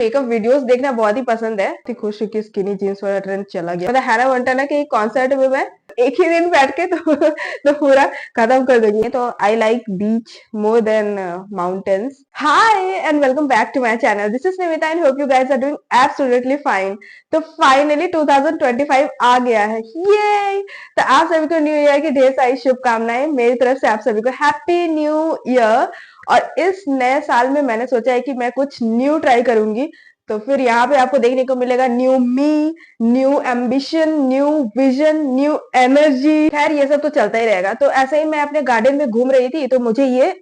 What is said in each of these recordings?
Makeup videos देखना बहुत ही पसंद है। इतनी खुश हूँ कि स्किनी जीन्स वाला ट्रेंड चला गया। मतलब हैना मोंटाना के कॉन्सर्ट में मैं एक ही दिन बैठ के तो पूरा खत्म कर देंगे। तो I like beach more than mountains. Hi and welcome back to my channel. This is Nivita and hope you guys are doing absolutely fine. तो फाइनली 2025 आ गया है, ये तो आप सभी को न्यू ईयर की ढेर सारी शुभकामनाएं मेरी तरफ से। आप सभी को हैप्पी न्यू ईयर। और इस नए साल में मैंने सोचा है कि मैं कुछ न्यू ट्राई करूंगी। तो फिर यहाँ पे आपको देखने को मिलेगा new me, new ambition, new vision, new energy. खैर ये सब तो चलता ही रहेगा। तो ऐसे ही मैं अपने गार्डन में घूम रही थी तो मुझे ये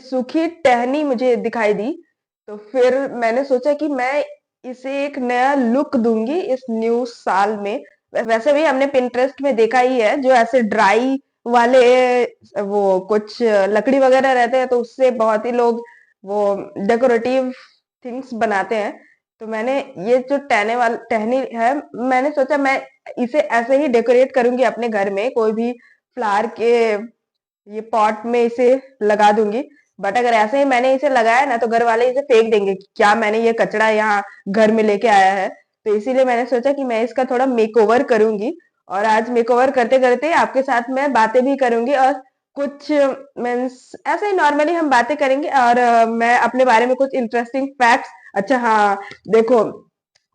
सूखी टहनी मुझे दिखाई दी। तो फिर मैंने सोचा कि मैं इसे एक नया लुक दूंगी इस न्यू साल में। वैसे भी हमने पिंटरेस्ट में देखा ही है, जो ऐसे ड्राई वाले वो कुछ लकड़ी वगैरह रहते हैं तो उससे बहुत ही लोग वो डेकोरेटिव थिंग्स बनाते हैं। तो मैंने ये जो टहनी है, मैंने सोचा मैं इसे ऐसे ही डेकोरेट करूंगी अपने घर में। कोई भी फ्लावर के ये पॉट में इसे लगा दूंगी। बट अगर ऐसे ही मैंने इसे लगाया ना तो घर वाले इसे फेंक देंगे कि क्या मैंने ये कचरा यहाँ घर में लेके आया है। तो इसीलिए मैंने सोचा कि मैं इसका थोड़ा मेकओवर करूंगी। और आज मेकओवर करते करते आपके साथ मैं बातें भी करूंगी और कुछ मीन्स ऐसे ही नॉर्मली हम बातें करेंगे। और मैं अपने बारे में कुछ इंटरेस्टिंग फैक्ट्स। अच्छा हाँ, देखो,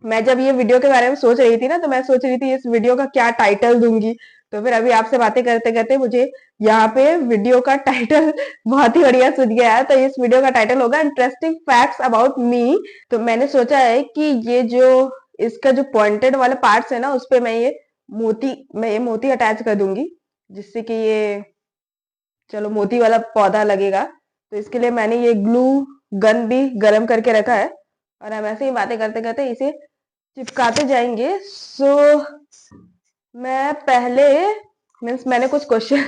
मैं जब ये वीडियो के बारे में सोच रही थी ना तो मैं सोच रही थी इस वीडियो का क्या टाइटल दूंगी। तो फिर अभी आपसे बातें करते करते मुझे यहाँ पे वीडियो का टाइटल बहुत ही बढ़िया सूझ गया है। तो इस वीडियो का टाइटल होगा इंटरेस्टिंग फैक्ट्स अबाउट मी। तो मैंने सोचा है कि ये जो इसका जो पॉइंटेड वाला पार्ट्स है ना उस पे मैं ये मोती अटैच कर दूंगी, जिससे कि ये चलो मोती वाला पौधा लगेगा। तो इसके लिए मैंने ये ग्लू गन भी गरम करके रखा है और हम ऐसे ही बातें करते करते इसे चिपकाते जाएंगे। सो मैं पहले मीन्स मैंने कुछ क्वेश्चन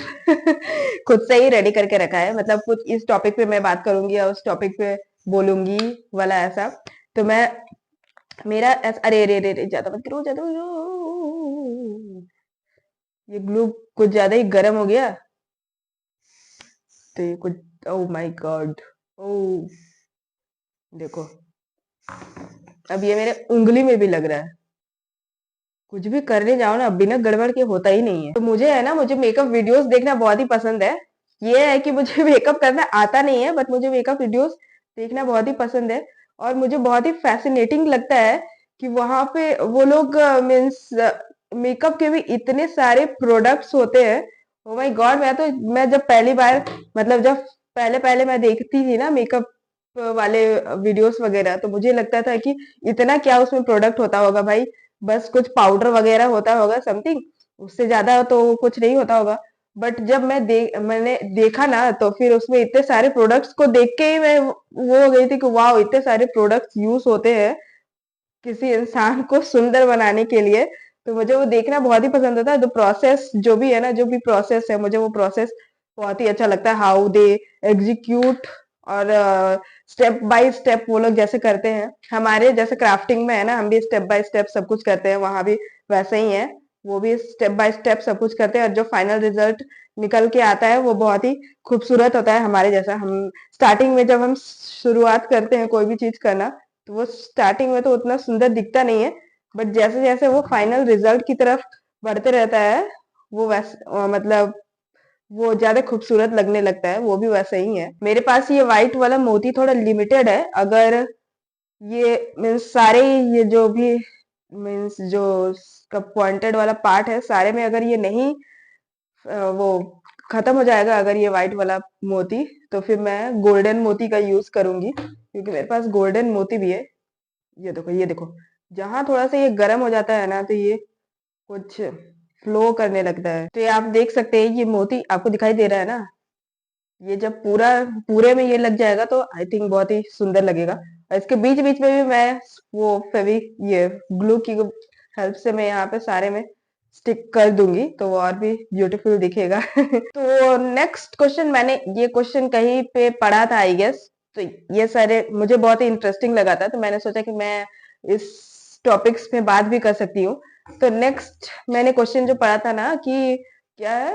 खुद से ही रेडी करके रखा है। मतलब कुछ इस टॉपिक पे मैं बात करूंगी और उस टॉपिक पे बोलूंगी वाला ऐसा। तो मैं अरे अरे अरे अरे, ज्यादा मत करो, ज्यादा ये ग्लू कुछ ज्यादा ही गर्म हो गया। तो ये कुछ, ओ माय गॉड, ओ देखो, अब ये मेरे उंगली में भी लग रहा है। कुछ भी करने जाओ ना बिना गड़बड़ के होता ही नहीं है। तो मुझे है ना, मुझे मेकअप वीडियोस देखना बहुत ही पसंद है। ये है कि मुझे मेकअप करना आता नहीं है बट मुझे मेकअप वीडियोस देखना बहुत ही पसंद है। और मुझे बहुत ही फैसिनेटिंग लगता है कि वहां पे वो लोग मीन्स मेकअप के भी इतने सारे प्रोडक्ट्स होते हैं। ओ माय गॉड, मैं जब पहली बार, मतलब जब पहले पहले मैं देखती थी ना मेकअप वाले वीडियोस वगैरह, तो मुझे लगता था कि इतना क्या उसमें प्रोडक्ट होता होगा भाई। बस कुछ पाउडर वगैरह होता होगा समथिंग, उससे ज्यादा तो कुछ नहीं होता होगा। बट जब मैंने देखा ना तो फिर उसमें इतने सारे प्रोडक्ट्स को देख के ही मैं वो हो गई थी कि वाह, इतने सारे प्रोडक्ट्स यूज होते हैं किसी इंसान को सुंदर बनाने के लिए। तो मुझे वो देखना बहुत ही पसंद आता है। जो प्रोसेस जो भी है ना, जो भी प्रोसेस है, मुझे वो प्रोसेस बहुत ही अच्छा लगता है। हाउ दे एग्जीक्यूट और स्टेप बाय स्टेप वो लोग जैसे करते हैं। हमारे जैसे क्राफ्टिंग में है ना, हम भी स्टेप बाय स्टेप सब कुछ करते हैं, वहां भी वैसे ही है। वो भी स्टेप बाय स्टेप सब कुछ करते हैं और जो फाइनल रिजल्ट निकल के आता है वो बहुत ही खूबसूरत होता है। हमारे जैसा, हम स्टार्टिंग में जब हम शुरुआत करते हैं कोई भी चीज करना, तो वो स्टार्टिंग में तो उतना सुंदर दिखता नहीं है। बट जैसे जैसे वो फाइनल रिजल्ट की तरफ बढ़ते रहता है, वो मतलब वो ज्यादा खूबसूरत लगने लगता है। वो भी वैसे ही है। मेरे पास ये व्हाइट वाला मोती थोड़ा लिमिटेड है। अगर ये मीन्स सारे ये जो भी मीन्स जो का पॉइंटेड वाला पार्ट है सारे में अगर ये नहीं वो खत्म हो जाएगा, अगर ये व्हाइट वाला मोती, तो फिर मैं गोल्डन मोती का यूज करूंगी, क्योंकि मेरे पास गोल्डन मोती भी है। ये देखो, जहां थोड़ा सा ये गर्म हो जाता है ना तो ये कुछ फ्लो करने लगता है। तो ये आप देख सकते हैं, ये मोती आपको दिखाई दे रहा है ना। ये जब पूरे में ये लग जाएगा तो आई थिंक बहुत ही सुंदर लगेगा। और इसके बीच बीच में भी मैं वो ये ग्लू की हेल्प से मैं यहाँ पे सारे में स्टिक कर दूंगी तो वो और भी ब्यूटीफुल दिखेगा। तो नेक्स्ट क्वेश्चन, मैंने ये क्वेश्चन कहीं पे पढ़ा था आई गेस। तो ये सारे मुझे बहुत ही इंटरेस्टिंग लगा था तो मैंने सोचा कि मैं इस टॉपिक्स में बात भी कर सकती हूँ। तो नेक्स्ट मैंने क्वेश्चन जो पढ़ा था ना कि क्या है,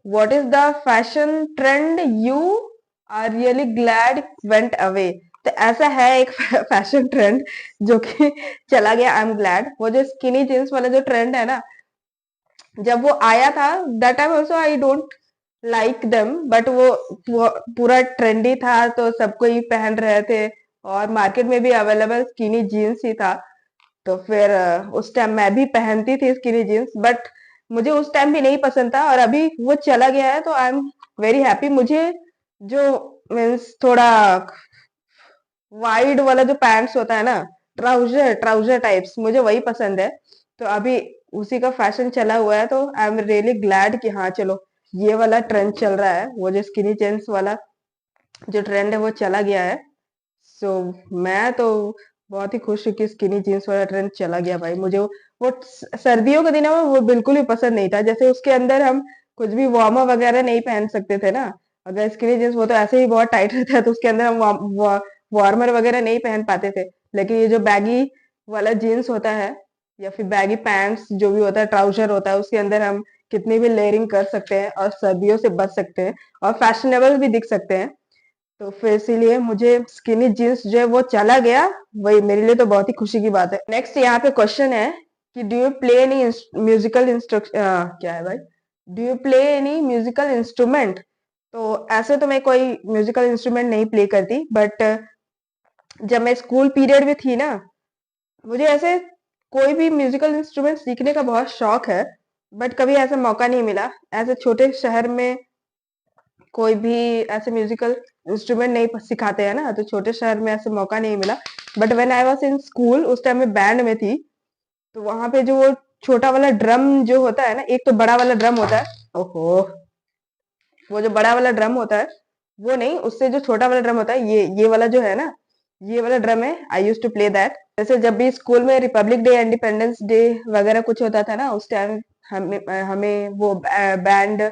what is the fashion trend you are really glad went away. तो ऐसा है एक फैशन ट्रेंड जो कि चला गया। I am glad. वो जो स्किनी जींस वाला जो ट्रेंड है ना, जब वो आया था that time also I don't like them, but वो पूरा ट्रेंडी था तो सबको ही पहन रहे थे, और मार्केट में भी अवेलेबल स्किनी जीन्स ही था। तो फिर उस टाइम मैं भी पहनती थी स्किनी जीन्स, बट मुझे उस टाइम भी नहीं पसंद था, और अभी वो चला गया है तो आई एम वेरी हैप्पी। मुझे जो मीन्स थोड़ा वाइड वाला जो पैंट्स होता है ना, ट्राउजर ट्राउजर टाइप्स, मुझे वही पसंद है। तो अभी उसी का फैशन चला हुआ है, तो आई एम रियली ग्लैड कि हाँ चलो ये वाला ट्रेंड चल रहा है, वो जो स्किनी जींस वाला जो ट्रेंड है वो चला गया है। सो मैं तो बहुत ही खुश हूँ कि स्किनी जीन्स वाला ट्रेंड चला गया भाई। मुझे वो सर्दियों के दिनों में वो बिल्कुल भी पसंद नहीं था। जैसे उसके अंदर हम कुछ भी वार्मर वगैरह नहीं पहन सकते थे ना, अगर स्किनी जीन्स वो तो ऐसे ही बहुत टाइट रहता है, तो उसके अंदर हम वार्मर वगैरह नहीं पहन पाते थे। लेकिन ये जो बैगी वाला जीन्स होता है, या फिर बैगी पैंट्स जो भी होता है, ट्राउजर होता है, उसके अंदर हम कितनी भी लेयरिंग कर सकते हैं और सर्दियों से बच सकते हैं और फैशनेबल भी दिख सकते हैं। तो फिर इसीलिए मुझे स्किनी जीन्स जो है वो चला गया, वही मेरे लिए तो बहुत ही खुशी की बात है। नेक्स्ट यहाँ पे क्वेश्चन है कि do you play any musical instruction, क्या है भाई, do you play any musical instrument? तो ऐसे तो मैं कोई म्यूजिकल इंस्ट्रूमेंट नहीं प्ले करती, बट जब मैं स्कूल पीरियड में थी ना, मुझे ऐसे कोई भी म्यूजिकल इंस्ट्रूमेंट सीखने का बहुत शौक है, बट कभी ऐसा मौका नहीं मिला। ऐसे छोटे शहर में कोई भी ऐसे म्यूजिकल इंस्ट्रूमेंट नहीं सिखाते हैं ना, तो छोटे शहर में ऐसे मौका नहीं मिला। But when I was in school, उस टाइम में बैंड में थी, तो वहां पे जो वो छोटा वाला ड्रम जो होता है ना, एक तो बड़ा वाला ड्रम होता है, ओहो, वो जो बड़ा वाला ड्रम होता है, वो नहीं, उससे जो छोटा वाला ड्रम होता है, ये वाला जो है ना, ये वाला ड्रम है। आई यूज टू प्ले दैट। जैसे जब भी स्कूल में रिपब्लिक डे, इंडिपेंडेंस डे वगैरह कुछ होता था ना, उस टाइम हमें हमें वो बैंड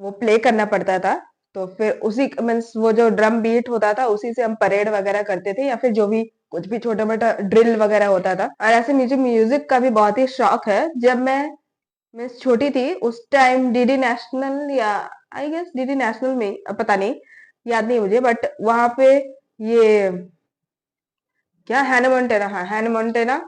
वो प्ले करना पड़ता था। तो फिर उसी मीन्स वो जो ड्रम बीट होता था, उसी से हम परेड वगैरह करते थे, या फिर जो भी कुछ भी छोटा मोटा ड्रिल वगैरह होता था। और ऐसे मुझे म्यूजिक का भी बहुत ही शौक है। जब मैं छोटी थी उस टाइम डीडी नेशनल, या आई गेस डीडी नेशनल में, पता नहीं, याद नहीं मुझे, बट वहां पे ये क्या हैना मोंटेना, हाँ हैना मोंटेना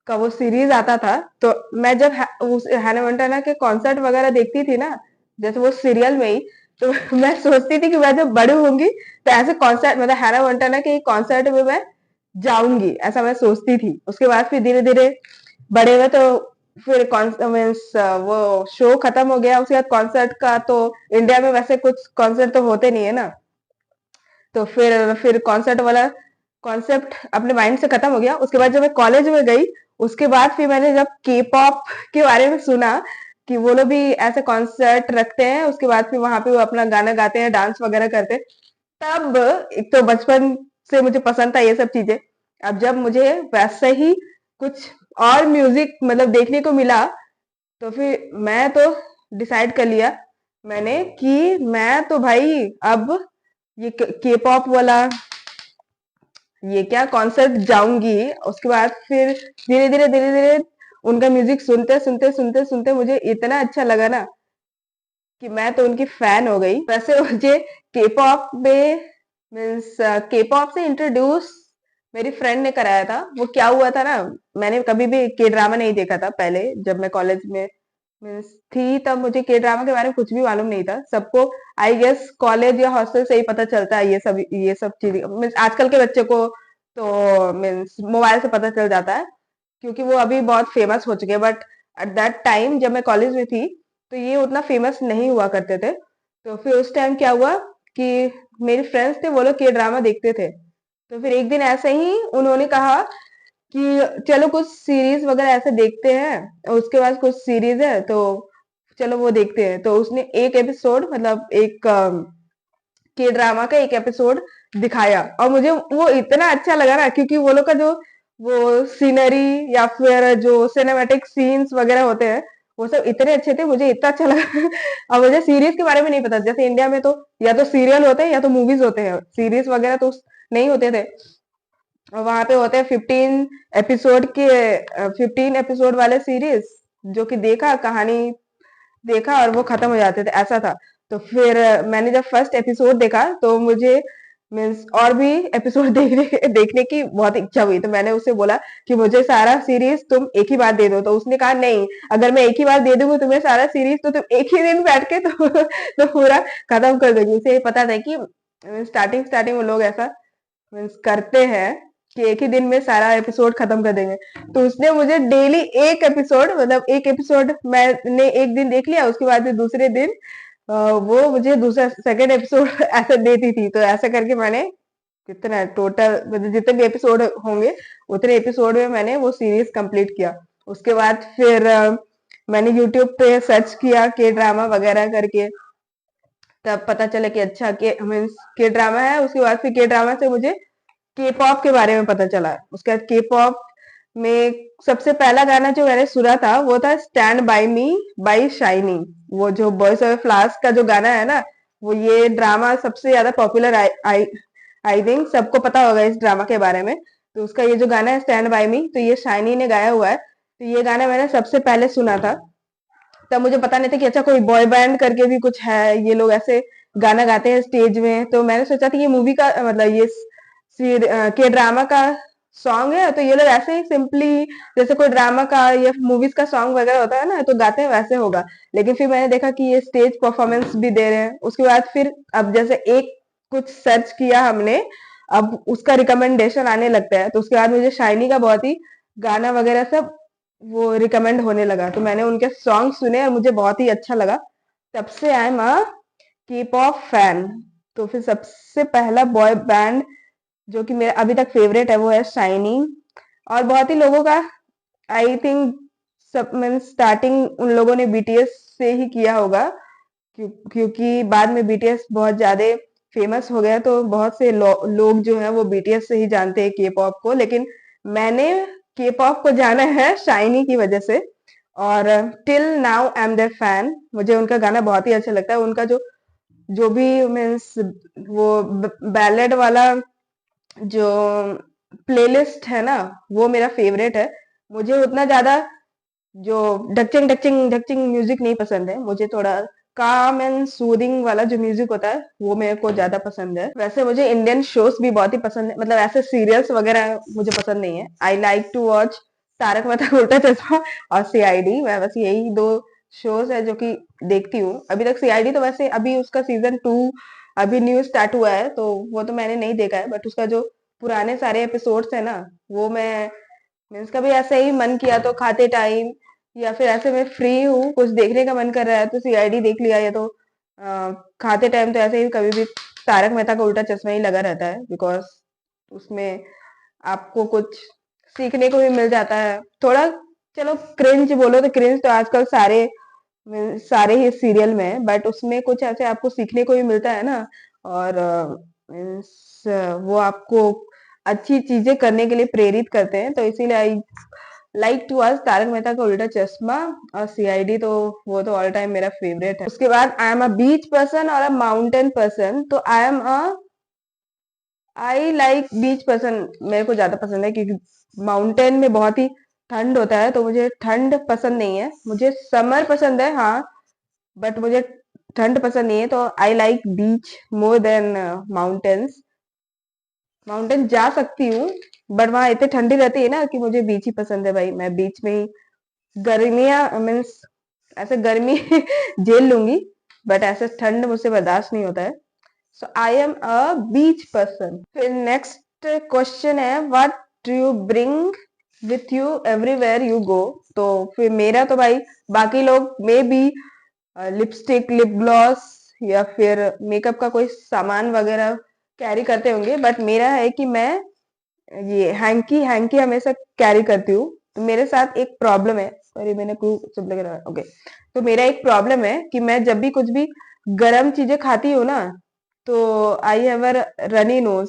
का वो सीरीज आता था। तो मैं जब उस हैना मोंटेना के कॉन्सर्ट वगैरह देखती थी ना, जैसे वो सीरियल में ही, तो मैं सोचती थी कि मैं जब बड़ी होंगी तो ऐसे कॉन्सर्ट, मतलब हैना मोंटेना के कॉन्सर्ट में मैं जाऊंगी, ऐसा मैं सोचती थी। उसके बाद फिर धीरे धीरे बड़े हुए, तो फिर मीन्स वो शो खत्म हो गया। उसके बाद कॉन्सर्ट का तो इंडिया में वैसे कुछ कॉन्सर्ट तो होते नहीं है ना, तो फिर कॉन्सर्ट वाला कॉन्सेप्ट अपने माइंड से खत्म हो गया। उसके बाद जब मैं कॉलेज में गई, उसके बाद फिर मैंने जब के पॉप के बारे में सुना कि वो लोग भी ऐसे कॉन्सर्ट रखते हैं, उसके बाद फिर वहां पे वो अपना गाना गाते हैं, डांस वगैरह करते हैं, तब एक तो बचपन से मुझे पसंद था ये सब चीजें। अब जब मुझे वैसे ही कुछ और म्यूजिक मतलब देखने को मिला, तो फिर मैं तो डिसाइड कर लिया मैंने कि मैं तो भाई अब ये के पॉप वाला ये क्या कॉन्सर्ट जाऊंगी। उसके बाद फिर धीरे धीरे उनका म्यूजिक सुनते सुनते सुनते सुनते मुझे इतना अच्छा लगा ना कि मैं तो उनकी फैन हो गई। वैसे मुझे के पॉप में मीन्स के पॉप से इंट्रोड्यूस मेरी फ्रेंड ने कराया था। वो क्या हुआ था ना, मैंने कभी भी के ड्रामा नहीं देखा था पहले। जब मैं कॉलेज में मीन्स थी तब मुझे के ड्रामा के बारे में कुछ भी मालूम नहीं था। सबको आई गेस कॉलेज या हॉस्टल से ही पता चलता है ये सब चीज। मीन्स आजकल के बच्चे को तो मीन्स मोबाइल से पता चल जाता है, क्योंकि वो अभी बहुत फेमस हो चुके हैं। बट एट दैट टाइम जब मैं कॉलेज में थी, तो ये उतना फेमस नहीं हुआ करते थे। तो फिर उस टाइम क्या हुआ कि मेरे फ्रेंड्स थे, वो लोग के ड्रामा देखते थे। तो फिर एक दिन ऐसे ही उन्होंने कहा कि चलो कुछ सीरीज वगैरह ऐसे देखते हैं, उसके बाद कुछ सीरीज है तो चलो वो देखते हैं। तो उसने एक एपिसोड, मतलब एक के ड्रामा का एक एपिसोड दिखाया, और मुझे वो इतना अच्छा लगा ना, क्योंकि वो लोग का जो वो सीनरी या फिर जो सिनेमैटिक सीन्स वगैरह होते हैं, वो सब इतने अच्छे थे, मुझे इतना अच्छा लगा। और मुझे सीरीज के बारे में नहीं पता। जैसे इंडिया में तो या तो सीरियल होते हैं या तो मूवीज होते हैं, सीरीज वगैरह तो नहीं होते थे। और वहां पे होते हैं 15 एपिसोड वाले सीरीज, जो कि देखा कहानी देखा और वो खत्म हो जाते थे, ऐसा था। तो फिर मैंने जब फर्स्ट एपिसोड देखा तो मुझे मीन्स और भी एपिसोड देखने देखने की बहुत इच्छा हुई, तो मैंने उससे बोला कि मुझे सारा सीरीज तुम एक ही बार दे दो। तो उसने कहा नहीं, अगर मैं एक ही बार दे दूंगी तुम्हें सारा सीरीज तो तुम एक ही दिन बैठ के तो पूरा खत्म कर दोगी। उसे पता था कि स्टार्टिंग स्टार्टिंग वो लोग ऐसा मीन्स करते हैं कि एक ही दिन में सारा एपिसोड खत्म कर देंगे। तो उसने मुझे डेली एक एपिसोड, मतलब एक एपिसोड मैंने एक दिन देख लिया, उसके बाद फिर दूसरे दिन वो मुझे दूसरा सेकंड एपिसोड ऐसा देती थी। तो ऐसा करके मैंने कितना टोटल, मतलब जितने भी एपिसोड होंगे उतने एपिसोड में मैंने वो सीरीज कंप्लीट किया। उसके बाद फिर मैंने यूट्यूब पे सर्च किया के ड्रामा वगैरह करके, तब पता चला कि अच्छा के मीन्स के ड्रामा है। उसके बाद फिर के ड्रामा से मुझे के पॉप के बारे में पता चला। उसके बाद के पॉप में सबसे पहला गाना जो मैंने सुना था वो था Stand by Me by SHINee. वो जो बॉयज ऑफ फ्लावर्स का जो गाना है ना, वो ये ड्रामा सबसे ज्यादा पॉपुलर आई आई थिंक सबको पता होगा इस ड्रामा के बारे में। तो उसका ये जो गाना है स्टैंड बाय मी, तो ये शाइनी ने गाया हुआ है। तो ये गाना मैंने सबसे पहले सुना था। तब मुझे पता नहीं था कि अच्छा कोई बॉय बैंड करके भी कुछ है, ये लोग ऐसे गाना गाते हैं स्टेज में। तो मैंने सोचा था ये मूवी का मतलब ये के ड्रामा का सॉन्ग है, तो ये लोग ऐसे ही सिंपली जैसे कोई ड्रामा का या मूवीज का सॉन्ग वगैरह होता है ना तो गाते हैं वैसे होगा। लेकिन फिर मैंने देखा कि ये स्टेज परफॉर्मेंस भी दे रहे हैं। उसके बाद फिर अब जैसे एक कुछ सर्च किया हमने, अब उसका रिकमेंडेशन आने लगता है। तो उसके बाद मुझे शाइनी का बहुत ही गाना वगैरह सब वो रिकमेंड होने लगा। तो मैंने उनके सॉन्ग सुने और मुझे बहुत ही अच्छा लगा। तब से आई एम अ के पॉप फैन। तो फिर सबसे पहला बॉय बैंड जो कि मेरा अभी तक फेवरेट है वो है शाइनी। और बहुत ही लोगों का आई थिंक सब मीन स्टार्टिंग उन लोगों ने बीटीएस से ही किया होगा, क्योंकि बाद में बीटीएस बहुत ज्यादा फेमस हो गया तो बहुत से लोग जो है वो बीटीएस से ही जानते हैं के पॉप को। लेकिन मैंने के पॉप को जाना है शाइनी की वजह से। और till now I am their fan. मुझे उनका गाना बहुत ही अच्छा लगता है। उनका जो जो भी मीन्स वो बैलेड वाला जो प्लेलिस्ट है ना वो मेरा फेवरेट है। मुझे उतना ज्यादा जो डचिंग डचिंग डचिंग म्यूजिक नहीं पसंद है। मुझे थोड़ा काम एंड सूदिंग वाला जो म्यूजिक होता है वो मेरे को ज्यादा पसंद है। वैसे मुझे इंडियन शोज भी बहुत ही पसंद है, मतलब ऐसे सीरियल्स वगैरह मुझे पसंद नहीं है। I like to watch Taarak Mehta Ka Ooltah चश्मा और सीआईडी। मैं बस यही दो शोज है जो कि देखती हूँ अभी तक। सीआईडी तो वैसे अभी उसका सीजन 2 अभी न्यू स्टार्ट हुआ है तो वो तो मैंने नहीं देखा है, बट उसका जो पुराने सारे एपिसोड्स है ना वो मैं मीन्स कभी ऐसे ही मन किया तो खाते टाइम या फिर ऐसे मैं फ्री हूँ कुछ देखने का मन कर रहा है तो सीआईडी देख लिया। या तो खाते टाइम तो ऐसे ही कभी भी तारक मेहता का उल्टा चश्मा ही लगा रहता है, बिकॉज उसमें आपको कुछ सीखने को भी मिल जाता है थोड़ा। चलो क्रिंज बोलो तो क्रिंज तो आजकल सारे सारे ही सीरियल में है, बट उसमें कुछ ऐसे आपको सीखने को भी मिलता है ना। और मीन्स वो आपको अच्छी चीजें करने के लिए प्रेरित करते हैं। तो इसीलिए I like to watch Taarak Mehta Ka Ooltah चश्मा और सीआईडी। तो वो तो ऑल टाइम मेरा फेवरेट है। उसके बाद आई एम अ बीच पर्सन और अ माउंटेन पर्सन। तो आई लाइक बीच पर्सन मेरे को ज्यादा पसंद है, क्योंकि माउंटेन में बहुत ही ठंड होता है तो मुझे ठंड पसंद नहीं है। मुझे समर पसंद है हाँ, बट मुझे ठंड पसंद नहीं है। तो I like beach more than mountains. Mountain जा सकती हूँ बट वहां इतनी ठंडी रहती है ना कि मुझे बीच ही पसंद है भाई। मैं बीच में ही गर्मियां मीन्स ऐसे गर्मी झेल लूंगी, बट ऐसे ठंड मुझसे बर्दाश्त नहीं होता है। So I am a beach person. फिर नेक्स्ट क्वेश्चन है what do you bring with you everywhere you go. तो फिर मेरा तो भाई बाकी लोग में भी लिपस्टिक लिप ग्लॉस या फिर मेकअप का कोई सामान वगैरह कैरी करते होंगे, बट मेरा है कि मैं ये हैंकी हैंकी हमेशा कैरी करती हूँ। तो मेरे साथ एक प्रॉब्लम है, सॉरी मैंने क्यों सब लग रहा है ओके। तो मेरा एक प्रॉब्लम है कि मैं जब भी कुछ भी गर्म चीजें खाती हूँ ना तो I have a runny nose.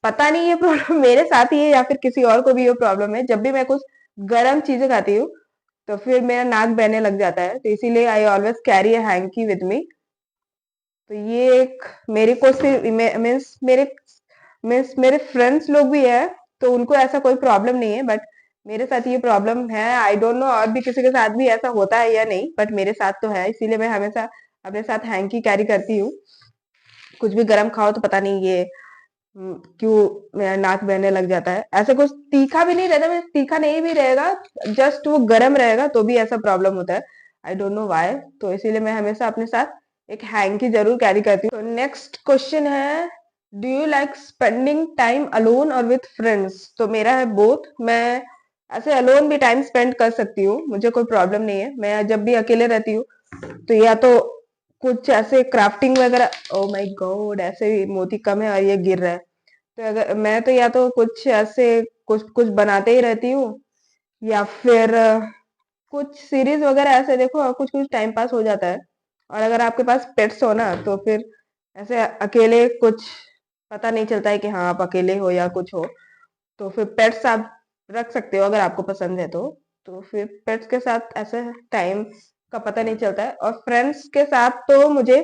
पता नहीं ये प्रॉब्लम मेरे साथ ही है या फिर किसी और को भी ये प्रॉब्लम है। जब भी मैं कुछ गर्म चीजें खाती हूँ तो फिर मेरा नाक बहने लग जाता है। तो इसीलिए I always carry a hanky with me. तो ये एक मेरे को सिर्फ मीन्स मेरे फ्रेंड्स लोग भी है तो उनको ऐसा कोई प्रॉब्लम नहीं है, बट मेरे साथ ये प्रॉब्लम है। आई डोंट नो और भी किसी के साथ भी ऐसा होता है या नहीं, बट मेरे साथ तो है। इसीलिए मैं हमेशा अपने साथ हैंकी कैरी करती हूँ। कुछ भी गर्म खाओ तो पता नहीं ये क्यों मेरा नाक बहने लग जाता है। ऐसा कुछ तीखा भी नहीं रहता, मैं तीखा नहीं भी रहेगा, जस्ट वो गर्म रहेगा तो भी ऐसा प्रॉब्लम होता है। I don't know why. तो इसीलिए मैं हमेशा अपने साथ एक हैंकी जरूर कैरी करती हूँ। तो नेक्स्ट क्वेश्चन है, do you like spending time alone और विथ फ्रेंड्स? तो मेरा है बोथ। मैं ऐसे अलोन भी टाइम स्पेंड कर सकती हूँ, मुझे कोई प्रॉब्लम नहीं है। मैं जब भी अकेले रहती हूँ तो या तो कुछ ऐसे क्राफ्टिंग वगैरह, ओ माय गॉड ऐसे भी मोती कम है और ये गिर रहा है। तो अगर मैं तो या तो कुछ ऐसे कुछ कुछ बनाते ही रहती हूँ, या फिर कुछ सीरीज वगैरह ऐसे देखो और कुछ कुछ टाइम पास हो जाता है। और अगर आपके पास पेट्स हो ना तो फिर ऐसे अकेले कुछ पता नहीं चलता है कि हाँ आप अकेले हो या कुछ हो। तो फिर पेट्स आप रख सकते हो अगर आपको पसंद है तो फिर पेट्स के साथ ऐसे टाइम का पता नहीं चलता है। और फ्रेंड्स के साथ तो मुझे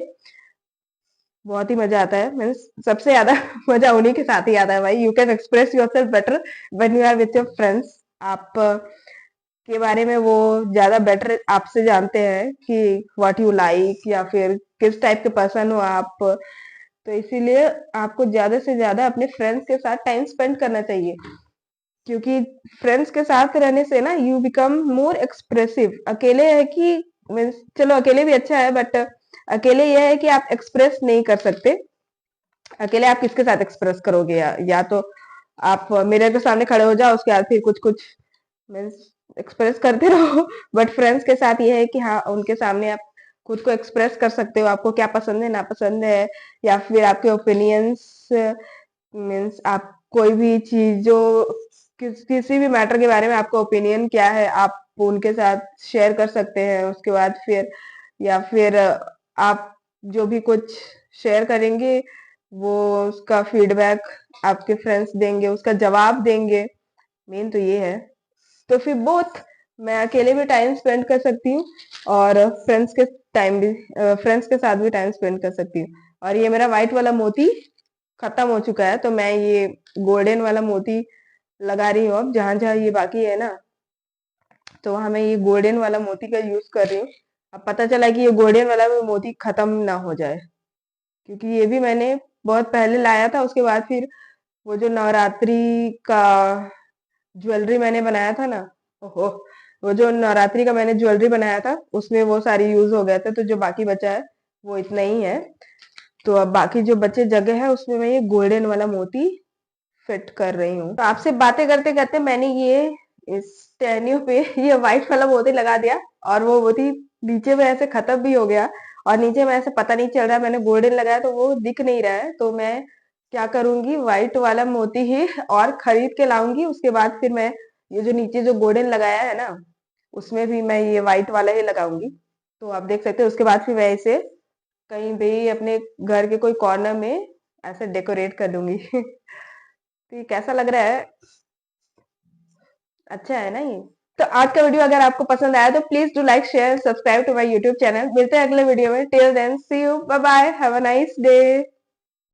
बहुत ही मजा आता है। मीन्स सबसे ज्यादा मजा उन्हीं के साथ ही आता है भाई। You can express yourself better when you are with your friends. आप के बारे में वो ज्यादा बेटर आपसे जानते हैं कि व्हाट यू लाइक या फिर किस टाइप के पर्सन हो आप। तो इसीलिए आपको ज्यादा से ज्यादा अपने फ्रेंड्स के साथ टाइम स्पेंड करना चाहिए, क्योंकि फ्रेंड्स के साथ रहने से ना यू बिकम मोर एक्सप्रेसिव। अकेले है कि मीन्स चलो अकेले भी अच्छा है, बट अकेले यह है कि आप एक्सप्रेस नहीं कर सकते। अकेले आप किसके साथ एक्सप्रेस करोगे? या तो आप मिरर के सामने खड़े हो जाओ, उसके बाद फिर कुछ कुछ मीन्स एक्सप्रेस करते रहो। बट फ्रेंड्स के साथ ये है कि हाँ उनके सामने आप खुद को एक्सप्रेस कर सकते हो, आपको क्या पसंद है नापसंद है, या फिर आपके ओपिनियंस। मीन्स आप कोई भी चीज जो किसी भी मैटर के बारे में आपका ओपिनियन क्या है आप उनके साथ शेयर कर सकते हैं। उसके बाद फिर या फिर आप जो भी कुछ शेयर करेंगे वो उसका फीडबैक आपके फ्रेंड्स देंगे, उसका जवाब देंगे। मेन तो ये है। तो फिर बोथ मैं अकेले भी टाइम स्पेंड कर सकती हूँ और फ्रेंड्स के साथ भी टाइम स्पेंड कर सकती हूँ। और ये मेरा व्हाइट वाला मोती खत्म हो चुका है तो मैं ये गोल्डन वाला मोती लगा रही हूँ। अब जहां जहां ये बाकी है ना तो वहां मैं ये गोल्डन वाला मोती का यूज कर रही हूँ। अब पता चला कि ये गोल्डन वाला भी मोती खत्म ना हो जाए, क्योंकि ये भी मैंने बहुत पहले लाया था। उसके बाद फिर वो जो नवरात्रि का ज्वेलरी मैंने बनाया था ना, ओहो, वो जो नवरात्रि का मैंने ज्वेलरी बनाया था उसमें वो सारी यूज हो गए थे। तो जो बाकी बचा है वो इतना ही है। तो अब बाकी जो बचे जगह है उसमें मैं ये गोल्डन वाला मोती फिट कर रही हूँ। तो आपसे बातें करते करते मैंने ये इस टेन्यू पे ये व्हाइट वाला मोती लगा दिया और वो मोती नीचे में ऐसे खत्म भी हो गया। और नीचे में ऐसे पता नहीं चल रहा है, मैंने गोल्डन लगाया तो वो दिख नहीं रहा है। तो मैं क्या करूंगी, व्हाइट वाला मोती ही और खरीद के लाऊंगी। उसके बाद फिर मैं ये जो नीचे जो गोल्डन लगाया है ना उसमें भी मैं ये व्हाइट वाला ही लगाऊंगी। तो आप देख सकते हो। उसके बाद फिर मैं इसे कहीं भी अपने घर के कोई कॉर्नर में ऐसे डेकोरेट कर दूंगी। तो ये कैसा लग रहा है? अच्छा है ना ये? तो आज का वीडियो अगर आपको पसंद आया तो please do like share subscribe to my YouTube channel. मिलते हैं अगले वीडियो में। Till then see you, bye bye, have a nice day.